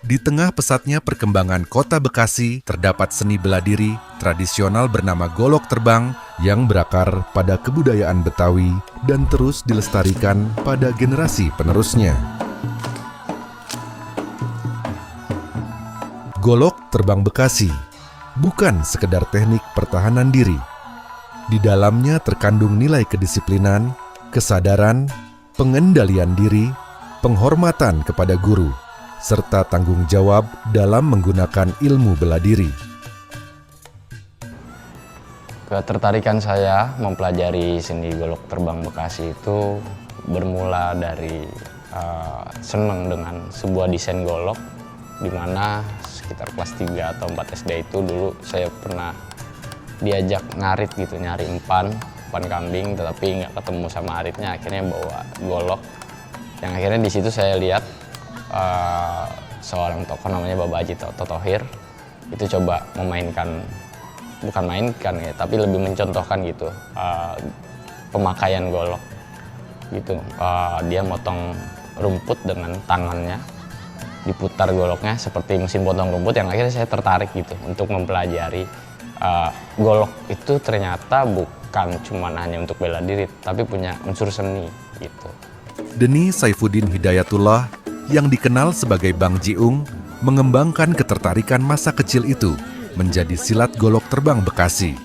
Di tengah pesatnya perkembangan kota Bekasi, terdapat seni bela diri tradisional bernama golok terbang yang berakar pada kebudayaan Betawi dan terus dilestarikan pada generasi penerusnya. Golok terbang Bekasi bukan sekedar teknik pertahanan diri. Di dalamnya terkandung nilai kedisiplinan, kesadaran, pengendalian diri, penghormatan kepada guru, serta tanggung jawab dalam menggunakan ilmu bela diri. Ketertarikan saya mempelajari seni golok terbang Bekasi itu bermula dari senang dengan sebuah desain golok, di mana sekitar kelas 3 atau 4 SD itu dulu saya pernah diajak ngarit gitu, nyari umpan kambing, tetapi nggak ketemu sama aritnya, akhirnya bawa golok. Yang akhirnya di situ saya lihat seorang tokoh namanya Bapak Haji Totohir itu coba memainkan, bukan mainkan ya, tapi lebih mencontohkan gitu pemakaian golok gitu. Dia motong rumput dengan tangannya, diputar goloknya seperti mesin potong rumput, yang akhirnya saya tertarik gitu untuk mempelajari golok itu ternyata bukan cuma hanya untuk bela diri, tapi punya unsur seni gitu. Deni Saifuddin Hidayatullah yang dikenal sebagai Bang Jiung mengembangkan ketertarikan masa kecil itu menjadi silat golok terbang Bekasi.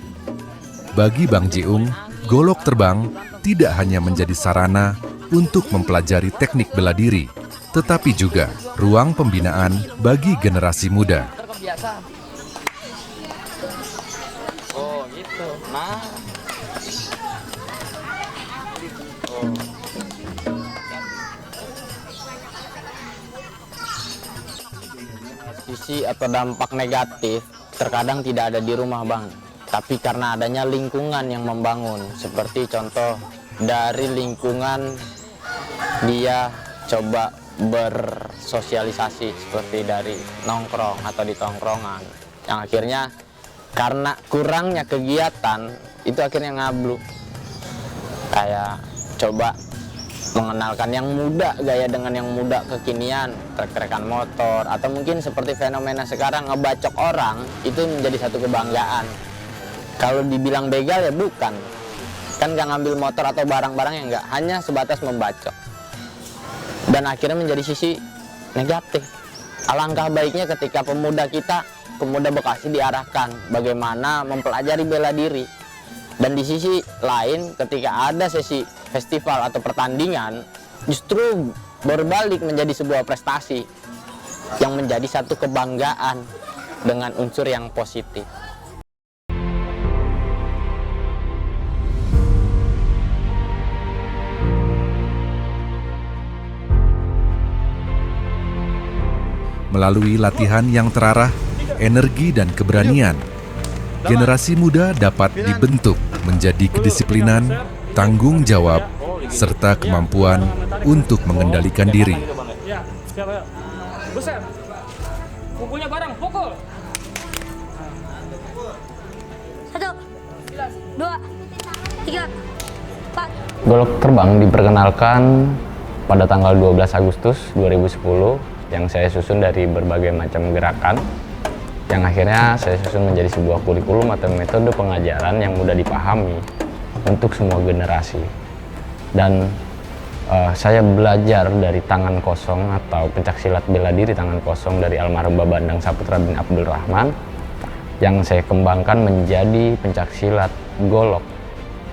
Bagi Bang Jiung, golok terbang tidak hanya menjadi sarana untuk mempelajari teknik bela diri, tetapi juga ruang pembinaan bagi generasi muda. Oh gitu, nah. Sisi atau dampak negatif terkadang tidak ada di rumah, Bang, tapi karena adanya lingkungan yang membangun. Seperti contoh dari lingkungan dia coba bersosialisasi seperti dari nongkrong atau di tongkrongan, yang akhirnya karena kurangnya kegiatan itu akhirnya ngablu. Kayak coba mengenalkan yang muda, gaya dengan yang muda kekinian, trek-trekan motor, atau mungkin seperti fenomena sekarang ngebacok orang, itu menjadi satu kebanggaan. Kalau dibilang begal ya bukan, kan nggak ngambil motor atau barang-barang yang nggak, hanya sebatas membacok. Dan akhirnya menjadi sisi negatif. Alangkah baiknya ketika pemuda Bekasi diarahkan bagaimana mempelajari bela diri. Dan di sisi lain ketika ada sesi festival atau pertandingan, justru berbalik menjadi sebuah prestasi yang menjadi satu kebanggaan dengan unsur yang positif. Melalui latihan yang terarah, energi dan keberanian, generasi muda dapat dibentuk menjadi kedisiplinan, tanggung jawab, serta kemampuan untuk mengendalikan diri. Pukulnya bareng, pukul. 1, 2, 3, 4. Golok terbang diperkenalkan pada tanggal 12 Agustus 2010 yang saya susun dari berbagai macam gerakan, yang akhirnya saya susun menjadi sebuah kurikulum atau metode pengajaran yang mudah dipahami untuk semua generasi. Dan saya belajar dari tangan kosong atau pencaksilat bela diri tangan kosong dari almarhum Babandang Saputra bin Abdul Rahman, yang saya kembangkan menjadi pencaksilat golok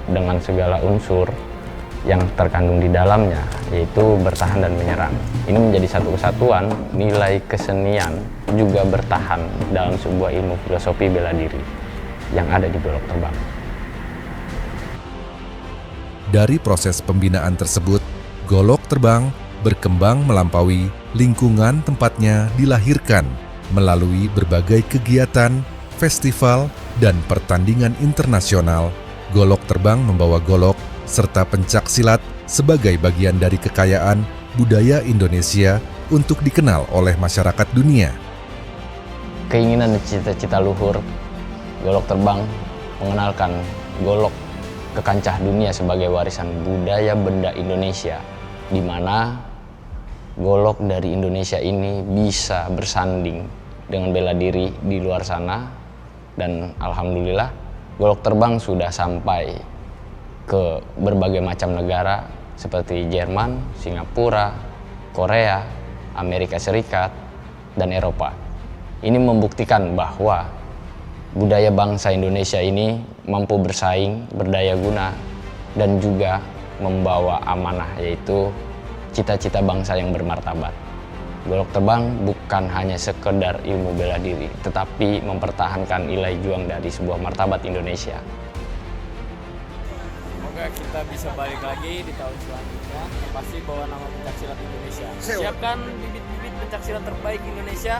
dengan segala unsur yang terkandung di dalamnya, yaitu bertahan dan menyerang. Ini menjadi satu kesatuan, nilai kesenian juga bertahan dalam sebuah ilmu filosofi bela diri yang ada di golok terbang. Dari proses pembinaan tersebut, golok terbang berkembang melampaui lingkungan tempatnya dilahirkan melalui berbagai kegiatan, festival, dan pertandingan internasional. Golok terbang membawa golok serta pencaksilat sebagai bagian dari kekayaan budaya Indonesia untuk dikenal oleh masyarakat dunia. Keinginan dan cita-cita luhur golok terbang mengenalkan golok ke kancah dunia sebagai warisan budaya benda Indonesia, di mana golok dari Indonesia ini bisa bersanding dengan bela diri di luar sana. Dan alhamdulillah golok terbang sudah sampai ke berbagai macam negara seperti Jerman, Singapura, Korea, Amerika Serikat, dan Eropa. Ini membuktikan bahwa budaya bangsa Indonesia ini mampu bersaing, berdaya guna, dan juga membawa amanah, yaitu cita-cita bangsa yang bermartabat. Golok terbang bukan hanya sekedar ilmu bela diri, tetapi mempertahankan nilai juang dari sebuah martabat Indonesia. Semoga kita bisa balik lagi di tahun selanjutnya, yang pasti bawa nama pencaksilat Indonesia. Siapkan bibit-bibit pencaksilat terbaik Indonesia,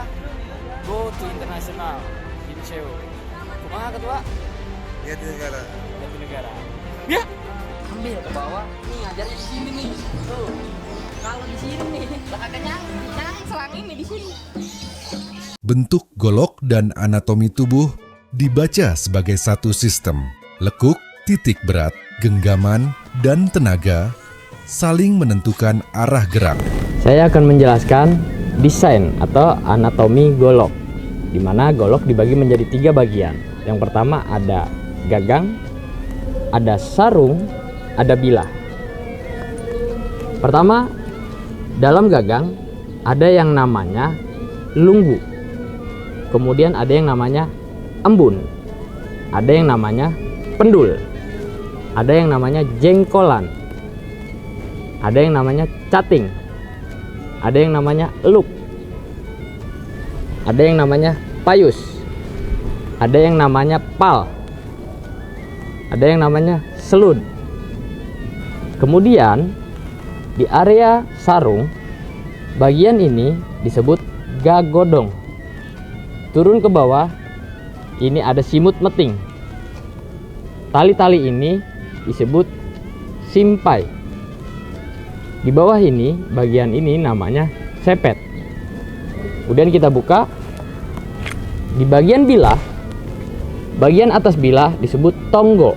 go to international, in Seoul. Kumaha ketua? Lihat negara. Lihat negara. Ya. Ambil ke bawah. Nih ajarnya di sini nih. Tuh. Kalau di sini nih, belakangnya selang ini di sini. Bentuk golok dan anatomi tubuh dibaca sebagai satu sistem. Lekuk, titik berat, genggaman, dan tenaga saling menentukan arah gerak. Saya akan menjelaskan desain atau anatomi golok, di mana golok dibagi menjadi 3 bagian. Yang pertama ada gagang, ada sarung, ada bilah. Pertama, dalam gagang ada yang namanya lunggu, kemudian ada yang namanya embun, ada yang namanya pendul, ada yang namanya jengkolan, ada yang namanya cating, ada yang namanya eluk, ada yang namanya payus, ada yang namanya pal, ada yang namanya selud. Kemudian di area sarung, bagian ini disebut gagodong. Turun ke bawah, ini ada simut meting. Tali-tali ini disebut simpai. Di bawah ini, bagian ini namanya sepet. Kemudian kita buka. Di bagian bilah, bagian atas bilah disebut tonggo.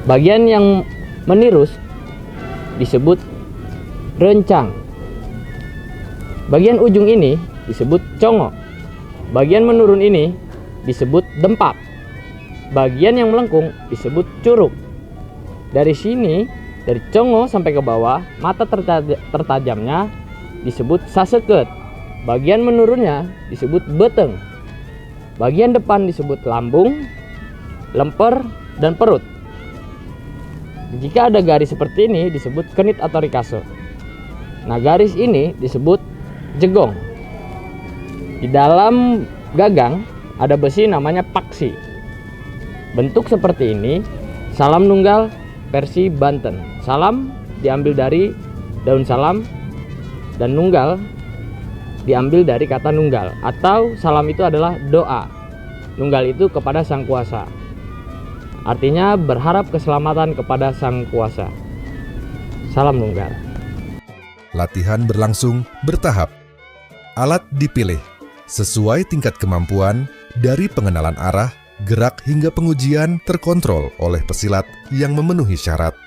Bagian yang menirus disebut rencang. Bagian ujung ini disebut congo. Bagian menurun ini disebut dempak. Bagian yang melengkung disebut curug. Dari sini, dari congo sampai ke bawah, mata tertajamnya disebut saseket. Bagian menurunnya disebut beteng. Bagian depan disebut lambung, lemper, dan perut. Jika ada garis seperti ini disebut kenit atau rikase. Nah, garis ini disebut jegong. Di dalam gagang ada besi namanya paksi. Bentuk seperti ini salam nunggal versi Banten. Salam diambil dari daun salam dan nunggal diambil dari kata nunggal, atau salam itu adalah doa. Nunggal itu kepada sang kuasa. Artinya berharap keselamatan kepada sang kuasa. Salam nunggal. Latihan berlangsung bertahap. Alat dipilih sesuai tingkat kemampuan, dari pengenalan arah, gerak hingga pengujian terkontrol oleh pesilat yang memenuhi syarat.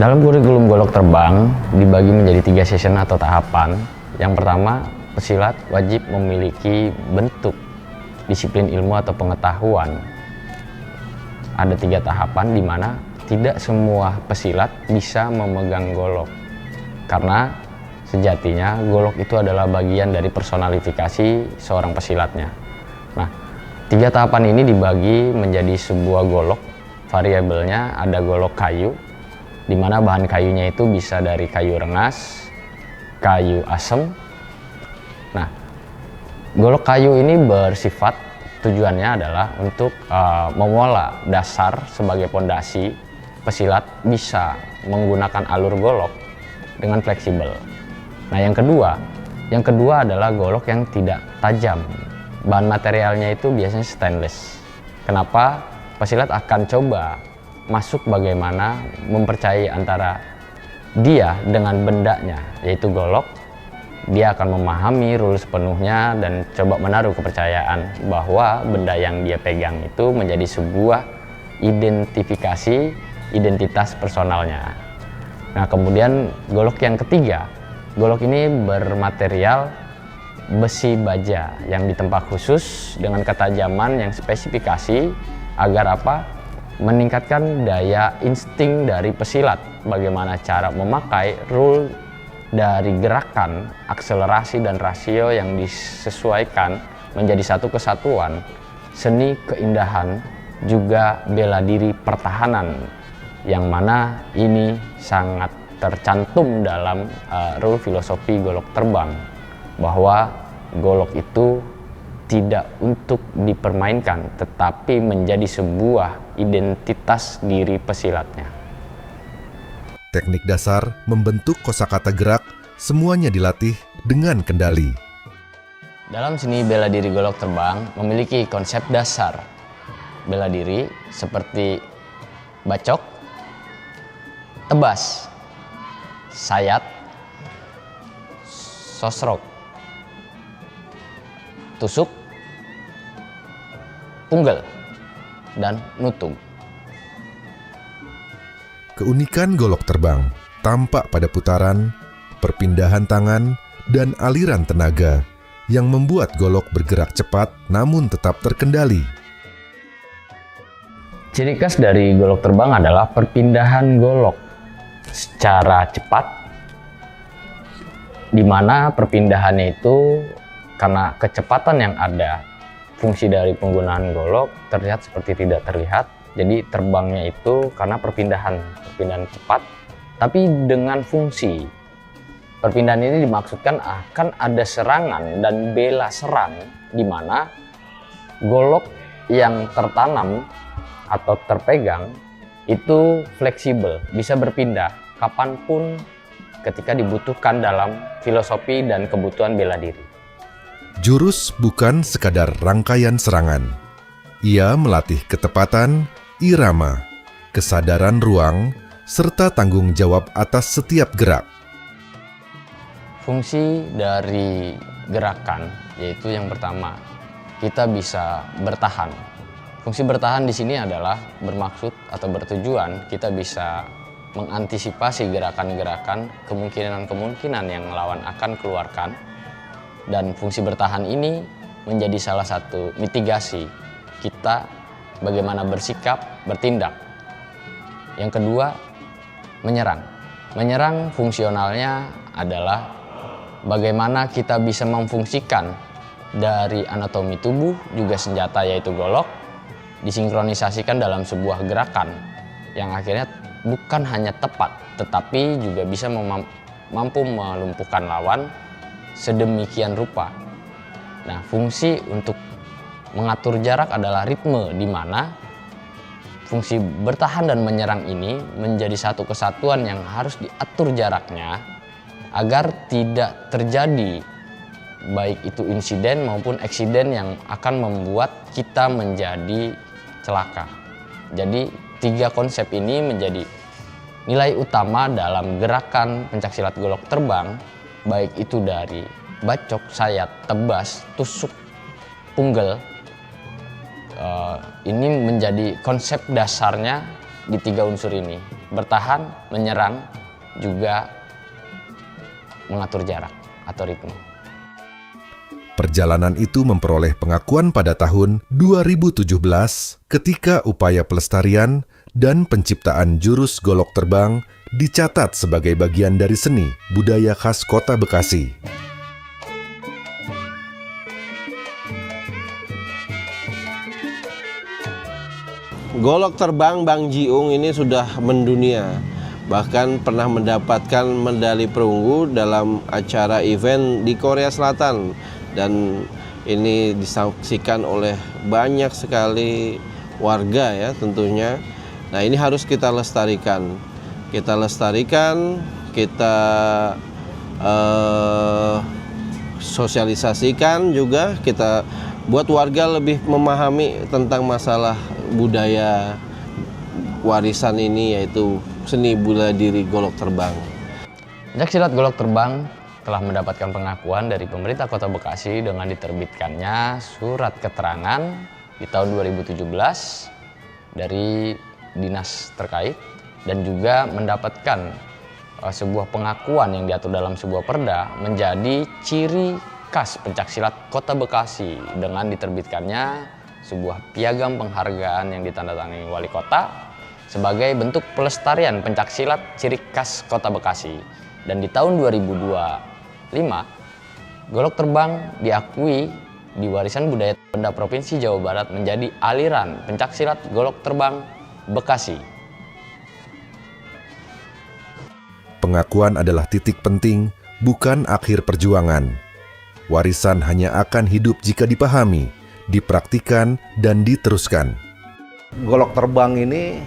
Dalam kurikulum golok terbang dibagi menjadi 3 season atau tahapan. Yang pertama, pesilat wajib memiliki bentuk disiplin ilmu atau pengetahuan. Ada 3 tahapan di mana tidak semua pesilat bisa memegang golok, karena sejatinya golok itu adalah bagian dari personalifikasi seorang pesilatnya. Nah, 3 tahapan ini dibagi menjadi sebuah golok. Variabelnya ada golok kayu, di mana bahan kayunya itu bisa dari kayu rengas, kayu asem. Nah, golok kayu ini bersifat tujuannya adalah untuk mengolah dasar sebagai pondasi. Pesilat bisa menggunakan alur golok dengan fleksibel. Nah, yang kedua adalah golok yang tidak tajam. Bahan materialnya itu biasanya stainless. Kenapa? Pesilat akan coba masuk bagaimana mempercayai antara dia dengan bendanya, yaitu golok. Dia akan memahami rules sepenuhnya dan coba menaruh kepercayaan bahwa benda yang dia pegang itu menjadi sebuah identitas personalnya. Nah, kemudian golok yang ketiga, golok ini bermaterial besi baja yang ditempa khusus dengan ketajaman yang spesifikasi agar apa? Meningkatkan daya insting dari pesilat. Bagaimana cara memakai rule dari gerakan, akselerasi dan rasio yang disesuaikan menjadi satu kesatuan, seni keindahan juga bela diri pertahanan, yang mana ini sangat tercantum dalam rule filosofi golok terbang, bahwa golok itu tidak untuk dipermainkan tetapi menjadi sebuah identitas diri pesilatnya. Teknik dasar membentuk kosakata gerak semuanya dilatih dengan kendali. Dalam seni bela diri golok terbang memiliki konsep dasar bela diri seperti bacok, tebas, sayat, sosrok, tusuk, punggel, dan nutug. Keunikan golok terbang tampak pada putaran, perpindahan tangan, dan aliran tenaga yang membuat golok bergerak cepat namun tetap terkendali. Ciri khas dari golok terbang adalah perpindahan golok secara cepat, di mana perpindahannya itu karena kecepatan yang ada, fungsi dari penggunaan golok terlihat seperti tidak terlihat. Jadi terbangnya itu karena perpindahan cepat, tapi dengan fungsi. Perpindahan ini dimaksudkan akan ada serangan dan bela serang, di mana golok yang tertanam atau terpegang itu fleksibel, bisa berpindah kapanpun ketika dibutuhkan dalam filosofi dan kebutuhan bela diri. Jurus bukan sekadar rangkaian serangan. Ia melatih ketepatan, irama, kesadaran ruang, serta tanggung jawab atas setiap gerak. Fungsi dari gerakan yaitu yang pertama, kita bisa bertahan. Fungsi bertahan di sini adalah bermaksud atau bertujuan kita bisa mengantisipasi gerakan-gerakan, kemungkinan-kemungkinan yang lawan akan keluarkan. Dan fungsi bertahan ini menjadi salah satu mitigasi kita bagaimana bersikap, bertindak. Yang kedua, menyerang. Menyerang fungsionalnya adalah bagaimana kita bisa memfungsikan dari anatomi tubuh juga senjata yaitu golok disinkronisasikan dalam sebuah gerakan yang akhirnya bukan hanya tepat tetapi juga bisa mampu melumpuhkan lawan sedemikian rupa. Nah, fungsi untuk mengatur jarak adalah ritme, di mana fungsi bertahan dan menyerang ini menjadi satu kesatuan yang harus diatur jaraknya agar tidak terjadi baik itu insiden maupun eksiden yang akan membuat kita menjadi celaka. Jadi 3 konsep ini menjadi nilai utama dalam gerakan pencaksilat golok terbang, baik itu dari bacok, sayat, tebas, tusuk, punggel. Ini menjadi konsep dasarnya di 3 unsur ini: bertahan, menyerang, juga mengatur jarak atau ritme. Perjalanan itu memperoleh pengakuan pada tahun 2017 ketika upaya pelestarian dan penciptaan jurus golok terbang dicatat sebagai bagian dari seni budaya khas Kota Bekasi. Golok terbang Bang Jiung ini sudah mendunia, bahkan pernah mendapatkan medali perunggu dalam acara event di Korea Selatan, dan ini disaksikan oleh banyak sekali warga ya tentunya. Nah, ini harus kita lestarikan. Kita sosialisasikan juga, kita buat warga lebih memahami tentang masalah budaya warisan ini, yaitu seni bela diri golok terbang. Pencaksilat golok terbang telah mendapatkan pengakuan dari pemerintah Kota Bekasi dengan diterbitkannya surat keterangan di tahun 2017 dari dinas terkait, dan juga mendapatkan sebuah pengakuan yang diatur dalam sebuah perda menjadi ciri khas pencaksilat Kota Bekasi dengan diterbitkannya sebuah piagam penghargaan yang ditandatangani Wali Kota sebagai bentuk pelestarian pencaksilat ciri khas Kota Bekasi. Dan di tahun 2025, golok terbang diakui di warisan budaya Pemda Provinsi Jawa Barat menjadi aliran pencaksilat golok terbang Bekasi. Pengakuan adalah titik penting, bukan akhir perjuangan. Warisan hanya akan hidup jika dipahami, dipraktikkan, dan diteruskan. Golok terbang ini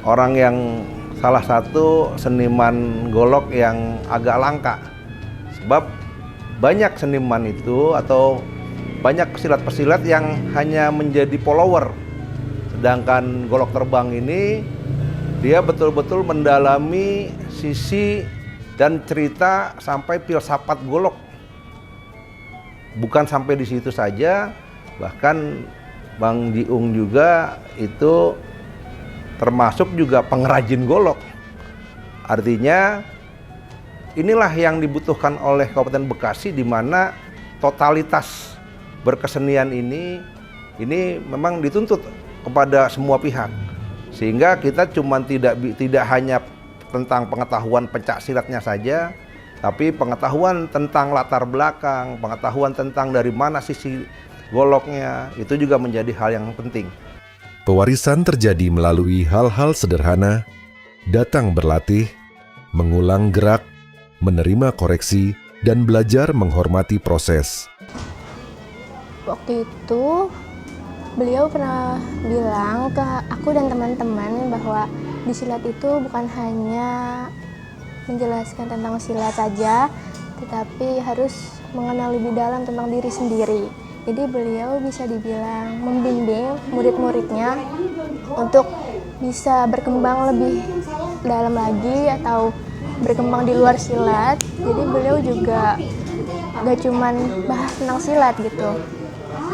orang yang salah satu seniman golok yang agak langka. Sebab banyak seniman itu atau banyak pesilat-pesilat yang hanya menjadi follower. Sedangkan golok terbang ini dia betul-betul mendalami sisi dan cerita sampai filsafat golok. Bukan sampai di situ saja, bahkan Bang Jiung juga itu termasuk juga pengrajin golok. Artinya inilah yang dibutuhkan oleh Kabupaten Bekasi, di mana totalitas berkesenian ini memang dituntut kepada semua pihak. Sehingga kita cuma tidak hanya tentang pengetahuan pencaksilatnya saja, tapi pengetahuan tentang latar belakang, pengetahuan tentang dari mana sisi goloknya, itu juga menjadi hal yang penting. Pewarisan terjadi melalui hal-hal sederhana, datang berlatih, mengulang gerak, menerima koreksi, dan belajar menghormati proses. Waktu itu beliau pernah bilang ke aku dan teman-teman bahwa di silat itu bukan hanya menjelaskan tentang silat saja, tetapi harus mengenal lebih dalam tentang diri sendiri. Jadi beliau bisa dibilang membimbing murid-muridnya untuk bisa berkembang lebih dalam lagi atau berkembang di luar silat. Jadi beliau juga gak cuman bahas tentang silat gitu.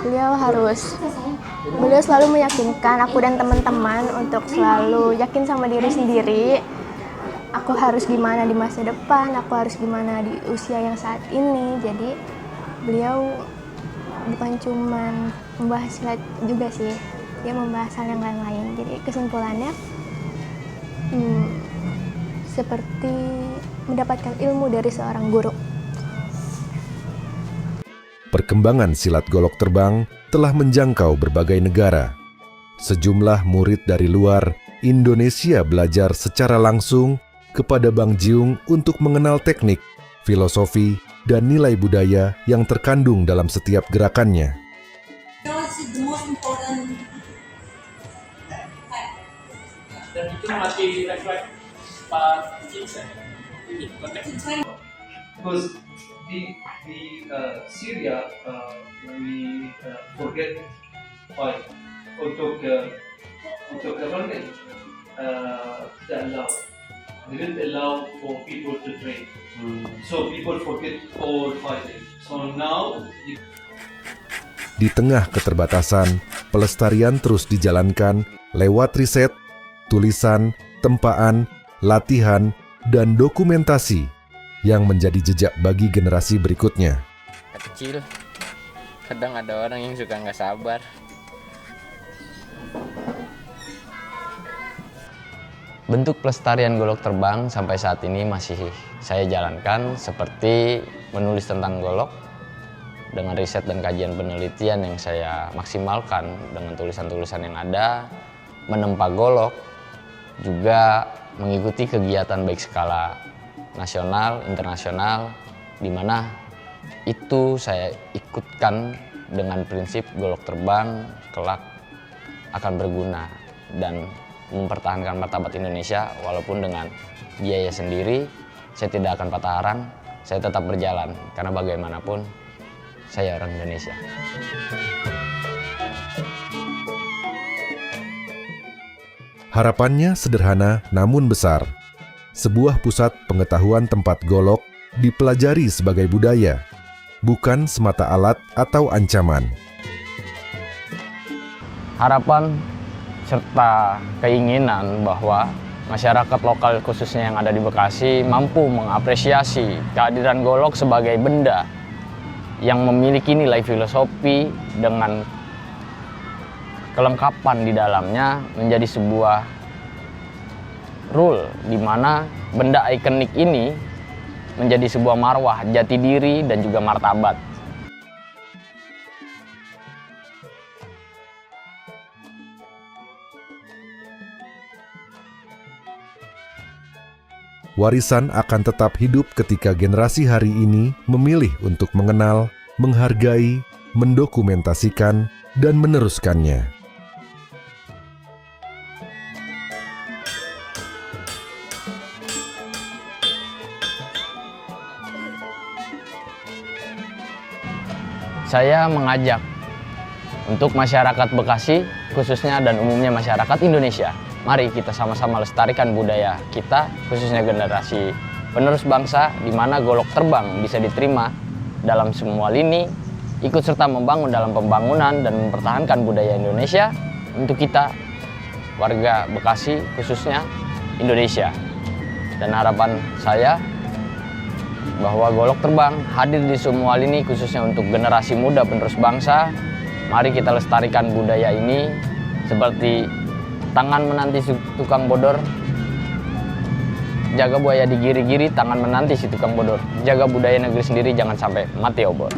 Beliau selalu meyakinkan aku dan teman-teman untuk selalu yakin sama diri sendiri. Aku harus gimana di masa depan, aku harus gimana di usia yang saat ini. Jadi beliau bukan cuma membahas silat juga sih, dia membahas hal yang lain-lain. Jadi kesimpulannya seperti mendapatkan ilmu dari seorang guru. Perkembangan silat golok terbang telah menjangkau berbagai negara. Sejumlah murid dari luar Indonesia belajar secara langsung kepada Bang Jiung untuk mengenal teknik, filosofi, dan nilai budaya yang terkandung dalam setiap gerakannya. Dan itu melatih refleks Pak Vincent. Because the Syria we forget why untuk government they didn't allow for people to train, so people forget all fighting. So now Di tengah keterbatasan, pelestarian terus dijalankan lewat riset, tulisan, tempaan, latihan, dan dokumentasi yang menjadi jejak bagi generasi berikutnya. Kecil, kadang ada orang yang suka nggak sabar. Bentuk pelestarian golok terbang sampai saat ini masih saya jalankan seperti menulis tentang golok dengan riset dan kajian penelitian yang saya maksimalkan dengan tulisan-tulisan yang ada, menempa golok, juga mengikuti kegiatan baik skala nasional, internasional, di mana itu saya ikutkan dengan prinsip golok terbang kelak akan berguna dan mempertahankan martabat Indonesia. Walaupun dengan biaya sendiri, saya tidak akan patah arang, saya tetap berjalan karena bagaimanapun saya orang Indonesia. Harapannya sederhana namun besar. Sebuah pusat pengetahuan tempat golok dipelajari sebagai budaya, bukan semata alat atau ancaman. Harapan serta keinginan bahwa masyarakat lokal khususnya yang ada di Bekasi mampu mengapresiasi kehadiran golok sebagai benda yang memiliki nilai filosofi dengan kelengkapan di dalamnya menjadi sebuah rule di mana benda ikonik ini menjadi sebuah marwah, jati diri dan juga martabat. Warisan akan tetap hidup ketika generasi hari ini memilih untuk mengenal, menghargai, mendokumentasikan, dan meneruskannya. Saya mengajak untuk masyarakat Bekasi khususnya dan umumnya masyarakat Indonesia, mari kita sama-sama lestarikan budaya kita, khususnya generasi penerus bangsa, di mana golok terbang bisa diterima dalam semua lini, ikut serta membangun dalam pembangunan dan mempertahankan budaya Indonesia untuk kita, warga Bekasi khususnya Indonesia. Dan harapan saya bahwa golok terbang hadir di semua lini khususnya untuk generasi muda penerus bangsa. Mari kita lestarikan budaya ini seperti tangan menanti si tukang bodor, jaga buaya di giri-giri, tangan menanti si tukang bodor. Jaga budaya negeri sendiri, jangan sampai mati obor.